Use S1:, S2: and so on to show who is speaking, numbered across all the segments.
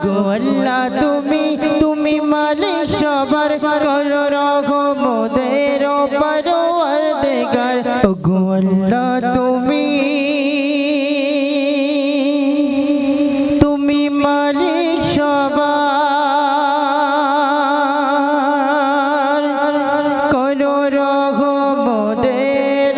S1: ওগো আল্লাহ তুমি তুমি মালিক সবার করো রহমতের পরওয়ারদিগার ওগো আল্লাহ তুমি তুমি মালিক সবার করো রহমতের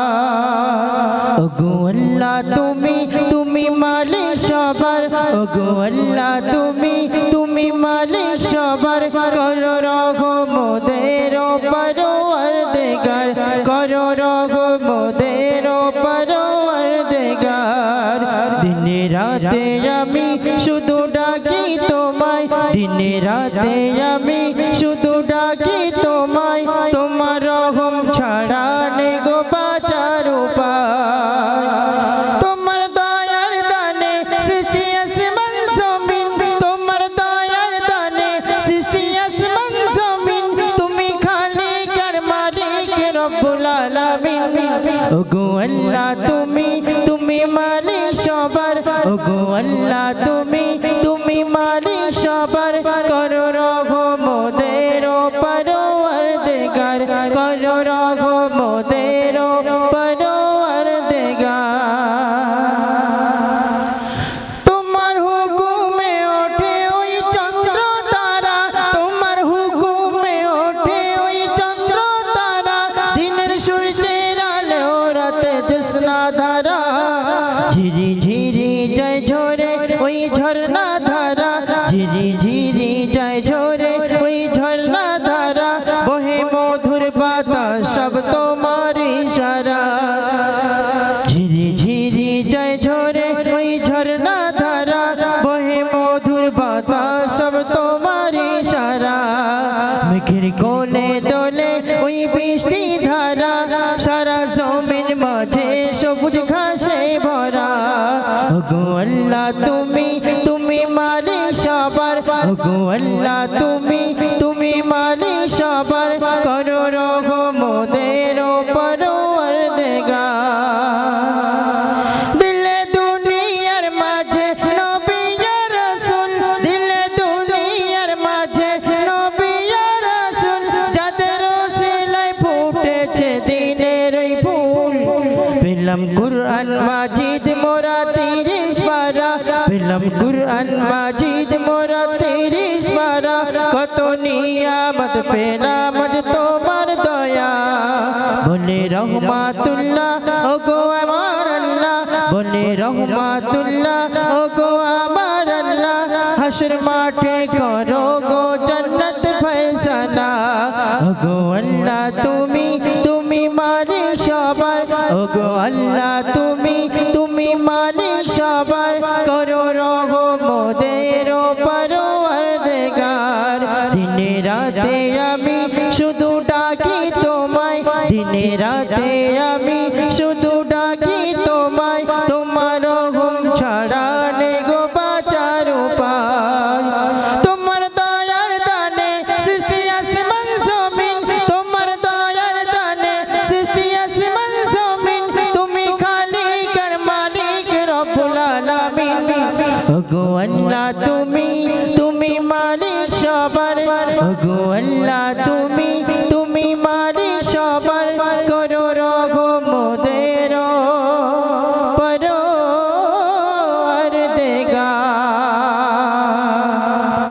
S1: পরওয়ারদিগার ওগো আল্লাহ তুমি তুমি মালিক সবার ওগো আল্লাহ তুমি তুমি মালিক সবার করো রহমতের পরওয়ারদিগার করো রহমতের পরওয়ারদিগার দিনে রাতে আমি শুধু ডাকি তোমায় দিনে রাতে আমি শুধু ডাকি তোমায় তোমার রহম ছাড়া নেই গো বাঁচার উপায় তোমার দয়ার দানে সৃষ্টি আসমান জমিন তোমার দয়ার দানে সৃষ্টি আসমান জমিন তুমি খালিক আর মালিক রব্বুল আলামিন ওগো আল্লাহ তুমি তুমি মালিক সবার ওগো আল্লাহ তুমি তুমি মালিক সবার করো রহমতের পরওয়ারদিগার করো রহমতের পরওয়ারদিগার তোমার হুকুমে ওঠে ওই চন্দ্র তারা তোমার হুকুমে ওঠে ওই চন্দ্র তারা দিনের সূর্যের আলো রাতে জ্যোৎস্না ধারা ঝিরি ঝিরি যায় ঝরে ওই ঝর্ণা ধারা ঝিরি ঝিরি যায় ঝরে ওই ঝর্ণা ধারা বহে মধুর বাতাস সব তোমার ইশারা ঝিরি ঝিরি যায় ঝরে ওই ঝর্ণা ধারা বহে মধুর বাতাস সব তোমার ইশারা মেঘের কোলে দোলে ওই বৃষ্টি ধারা সারা জমিন মাঝে সবুজ ঘাসে ভরা ওগো আল্লাহ তুমি তুমি মালিক সবার ওগো আল্লাহ তুমি তুমি মালিক সবার করো রহমতের পরওয়ারদিগার দিলে দুনিয়ার মাঝে নবী ইয়া রাসূল দিলে দুনিয়ার মাঝে নবী ইয়া রাসূল যাদের ওসিলায় ফুটেছে দিনের এই ফুল পেলাম কুরআন মাজিদ মোরা 30 পারা পেলাম কুরআন মাজিদ মোরা 30 পারা কত নিয়ামত পেলাম আজ তোমার দয়া বলে রহমাতুল্লাহ ওগো আমার আল্লাহ বলে রহমাতুল্লাহ ওগো আমার আল্লাহ হাসর মাঠে করো গো জান্নাত ফয়সালা ওগো আল্লাহ তুমি তুমি মালিক সবার ওগো আল্লাহ তুমি তুমি মালিক সবার করো রহমতের পরওয়ারদিগার দিনে রাতে আমি শুধু ডাকি তোমায় দিনে রাতে আমি শুধু ডাকি তোমায় তোমার রহম ছাড়া নেই গো বাঁচার উপায় তোমার দয়ার দানে সৃষ্টি আসমান জমিন তোমার দয়ার দানে সৃষ্টি আসমান জমিন তুমি খালিক আর মালিক রব্বুল আলামিন ওগো আল্লাহ তুমি তুমি মালিক সবার ওগো আল্লাহ তুমি তুমি মালিক সবার করো রহমতের